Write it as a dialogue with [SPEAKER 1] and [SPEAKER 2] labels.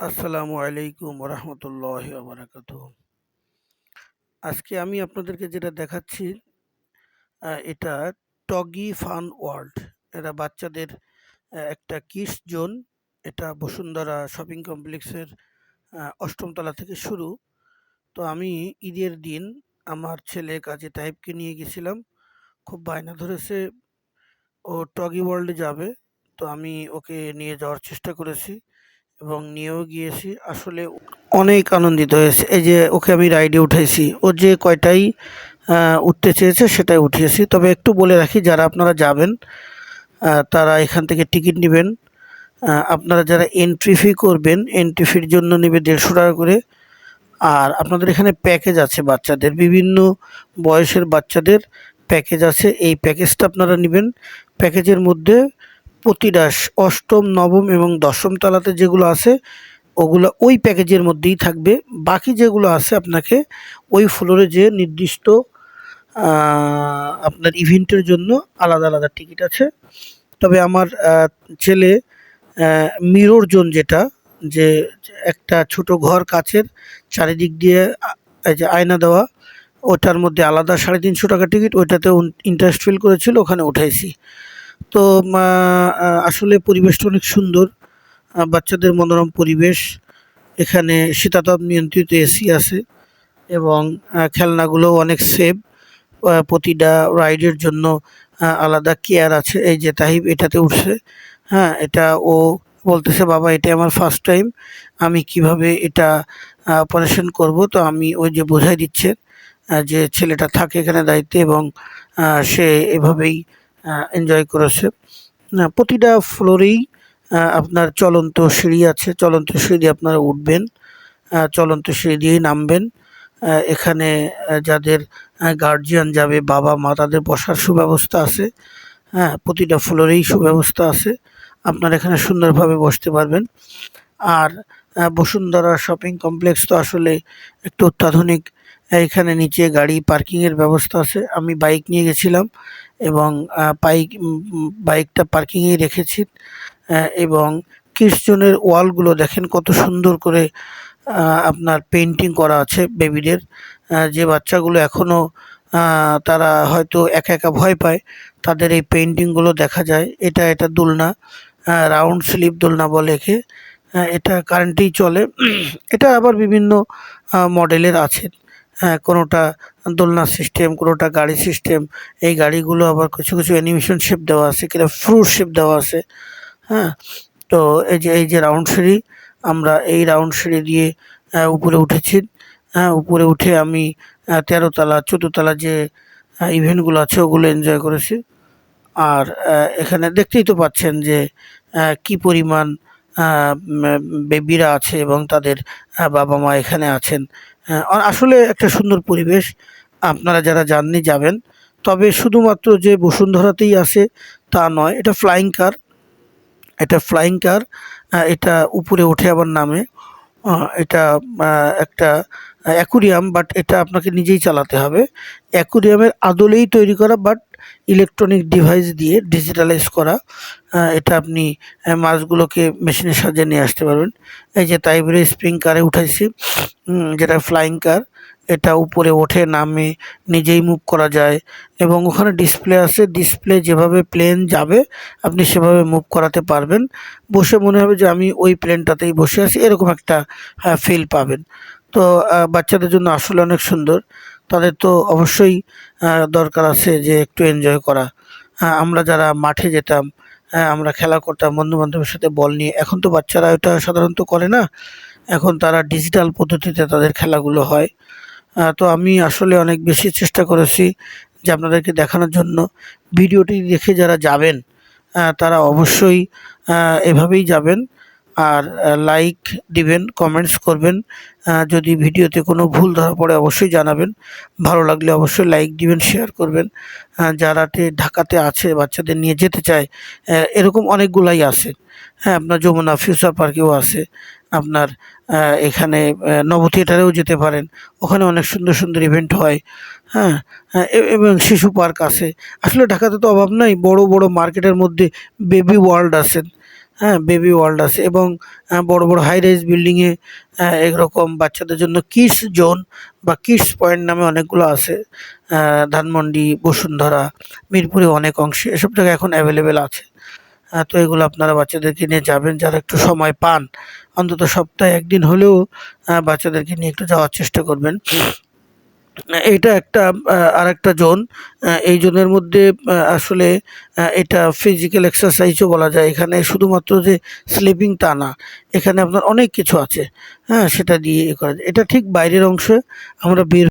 [SPEAKER 1] আসসালামু আলাইকুম রহমতুল্লাহ বারাকাতুহ। আজকে আমি আপনাদেরকে যেটা দেখাচ্ছি, এটা টগি ফান ওয়ার্ল্ড। এটা বাচ্চাদের একটা কিডস জোন। এটা বসুন্ধরা শপিং কমপ্লেক্সের অষ্টম তলা থেকে শুরু। তো আমি ঈদের দিন আমার ছেলে কাজে টাইপকে নিয়ে গেছিলাম। খুব বায়না ধরেছে, ও টগি ওয়ার্ল্ডে যাবে। তো আমি ওকে নিয়ে যাওয়ার চেষ্টা করেছি এবং নিয়েও গিয়েছি। আসলে অনেক আনন্দিত হয়েছে। এই যে ওকে আমি রাইডে উঠাইছি, ও যে কয়টাই উঠতে চেয়েছে সেটাই উঠিয়েছি। তবে একটু বলে রাখি, যারা আপনারা যাবেন তারা এখান থেকে টিকিট নেবেন। আপনারা যারা এন্ট্রি ফি করবেন, এন্ট্রি ফির জন্য নেবে 150 টাকা করে। আর আপনাদের এখানে প্যাকেজ আছে, বাচ্চাদের বিভিন্ন বয়সের বাচ্চাদের প্যাকেজ আছে। এই প্যাকেজটা আপনারা নেবেন। প্যাকেজের মধ্যে প্রতিটা অষ্টম, নবম এবং দশম তলাতে যেগুলো আছে ওগুলো ওই প্যাকেজের মধ্যেই থাকবে। বাকি যেগুলো আছে আপনাকে ওই ফ্লোরে যে নির্দিষ্ট আপনার ইভেন্টের জন্য আলাদা আলাদা টিকিট আছে। তবে আমার ছেলে মিরর জোন, যেটা যে একটা ছোট ঘর কাচের, চারিদিক দিয়ে এই যে আয়না দেওয়া, ওটার মধ্যে আলাদা 350 টাকা টিকিট। ওইটাতে ইন্টারেস্ট ফিল করেছিল, ওখানে উঠাইছি। তো আসলে পরিবেশটা অনেক সুন্দর, বাচ্চাদের মনোরম পরিবেশ। এখানে শীতাতপ নিয়ন্ত্রিত এসি আছে এবং খেলনাগুলোও অনেক সেফ। প্রতিটা রাইডের জন্য আলাদা কেয়ার আছে। এই যে তাহিব এটাতে উঠছে, হ্যাঁ, এটা ও বলতেছে, বাবা এটা আমার ফার্স্ট টাইম, আমি কিভাবে এটা অপারেশন করব। তো আমি ওই যে বোঝাই দিচ্ছে যে ছেলেটা থাকে এখানে দায়িত্বে এবং সে এভাবেই এনজয় করেছে। প্রতিটা ফ্লোরেই আপনার চলন্ত সিঁড়ি আছে, চলন্ত সিঁড়ি দিয়ে আপনারা উঠবেন, চলন্ত সিঁড়ি দিয়েই নামবেন। এখানে যাদের গার্জিয়ান যাবে, বাবা মা, তাদের বসার সুব্যবস্থা আছে। হ্যাঁ, প্রতিটা ফ্লোরেই সুব্যবস্থা আছে, আপনারা এখানে সুন্দরভাবে বসতে পারবেন। আর বসুন্ধরা শপিং কমপ্লেক্স তো আসলে একটু অত্যাধুনিক। এখানে নিচে গাড়ি পার্কিংয়ের ব্যবস্থা আছে। আমি বাইক নিয়ে গেছিলাম এবং বাইকটা পার্কিংয়েই রেখেছি। এবং কিডস জোনের ওয়ালগুলো দেখেন কত সুন্দর করে আপনার পেইন্টিং করা আছে বেবিদের। যে বাচ্চাগুলো এখনও তারা হয়তো একা একা ভয় পায়, তাদের এই পেইন্টিংগুলো দেখা যায়। এটা দোলনা, রাউন্ড স্লিপ দোলনা বলে একে। এটা কারেন্টেই চলে। এটা আবার বিভিন্ন মডেলের আছে। হ্যাঁ, কোনোটা দোলনা সিস্টেম, কোনোটা গাড়ি সিস্টেম। এই গাড়িগুলো আবার কিছু কিছু অ্যানিমেশন শেপ দেওয়া আছে, কিংবা ফ্রুট শেপ দেওয়া আছে। হ্যাঁ, তো এই যে রাউন্ড সিঁড়ি, আমরা এই রাউন্ড সিঁড়ি দিয়ে উপরে উঠেছি। হ্যাঁ, উপরে উঠে আমি 13 তলা 14 তলা যে ইভেন্টগুলো আছে ওগুলো এনজয় করেছি। আর এখানে দেখতেই তো পাচ্ছেন যে কি পরিমাণ বেবিরা আছে এবং তাদের বাবা মা এখানে আছেন। আসলে একটা সুন্দর পরিবেশ, আপনারা যারা যাননি যাবেন। তবে শুধুমাত্র যে বসুন্ধরাতেই আছে তা নয়, এটা ফ্লাইং কার। এটা উপরে উঠে আবার নামে। এটা একটা অ্যাকুরিয়াম, বাট এটা আপনাকে নিজেই চালাতে হবে। অ্যাকুরিয়ামের আদলেই তৈরি করা, বাট ইলেকট্রনিক ডিভাইস দিয়ে ডিজিটালাইজ করা। এটা আপনি মাছগুলোকে মেশিনের সাহায্যে নিয়ে আসতে পারবেন। এই যে তাইবরে স্প্রিং কারে উঠাইছি, যেটা ফ্লাইং কার। এটা উপরে ওঠে নামে নিজেই মুভ করা যায় এবং ওখানে ডিসপ্লে আছে। ডিসপ্লে যেভাবে প্লেন যাবে আপনি সেভাবে মুভ করাতে পারবেন। বসে মনে হবে যে আমি ওই প্লেনটাতেই বসে আছি, এরকম একটা ফিল পাবেন। তো বাচ্চাদের জন্য আসলে অনেক সুন্দর। তাদের তো অবশ্যই দরকার আছে যে একটু এনজয় করা। আমরা যারা মাঠে যেতাম, আমরা খেলা করতাম বন্ধু বান্ধবের সাথে বল নিয়ে, এখন তো বাচ্চারা ওটা সাধারণত করে না। এখন তারা ডিজিটাল পদ্ধতিতে তাদের খেলাগুলো হয়। তো আমি আসলে অনেক বেশি চেষ্টা করেছি যে আপনাদেরকে দেখানোর জন্য। ভিডিওটি দেখে যারা যাবেন তারা অবশ্যই এভাবেই যাবেন। আর লাইক দিবেন, কমেন্টস করবেন। যদি ভিডিওতে কোনো ভুল ধরা পড়ে অবশ্যই জানাবেন। ভালো লাগলে অবশ্যই লাইক দিবেন, শেয়ার করবেন। যারাতে ঢাকাতে আছে বাচ্চাদের নিয়ে যেতে চায়, এরকম অনেকগুলাই আছে। হ্যাঁ, আপনার যমুনা ফিউচার পার্কেও আছে, আপনার এখানে নব থিয়েটারেও যেতে পারেন, ওখানে অনেক সুন্দর সুন্দর ইভেন্ট হয়। হ্যাঁ, এবং শিশু পার্ক আছে। আসলে ঢাকাতে তো অভাব নাই, বড় বড় মার্কেটের মধ্যে বেবি ওয়ার্ল্ড আছে। হ্যাঁ, বেবি ওয়ার্ল্ড আছে এবং বড় বড় হাই রাইজ বিল্ডিংয়ে এরকম বাচ্চাদের জন্য কিডস জোন বা কিডস পয়েন্ট নামে অনেকগুলো আছে। ধানমন্ডি, বসুন্ধরা, মিরপুরে অনেক অংশে এসব জায়গায় এখন অ্যাভেলেবেল আছে। তো এগুলো আপনারা বাচ্চাদেরকে নিয়ে যাবেন যারা একটু সময় পান। অন্তত সপ্তাহে ১ দিন হলেও বাচ্চাদেরকে নিয়ে একটু যাওয়ার চেষ্টা করবেন। এইটা একটা আরেকটা জোন। এই জোনের মধ্যে আসলে এটা ফিজিক্যাল এক্সারসাইজও বলা যায়। এখানে শুধুমাত্র যে স্লিপিং তা না। এখানে আপনার অনেক কিছু আছে। হ্যাঁ? সেটা দিয়ে করা যায়। এটা ঠিক বাইরের অংশে আমরা বের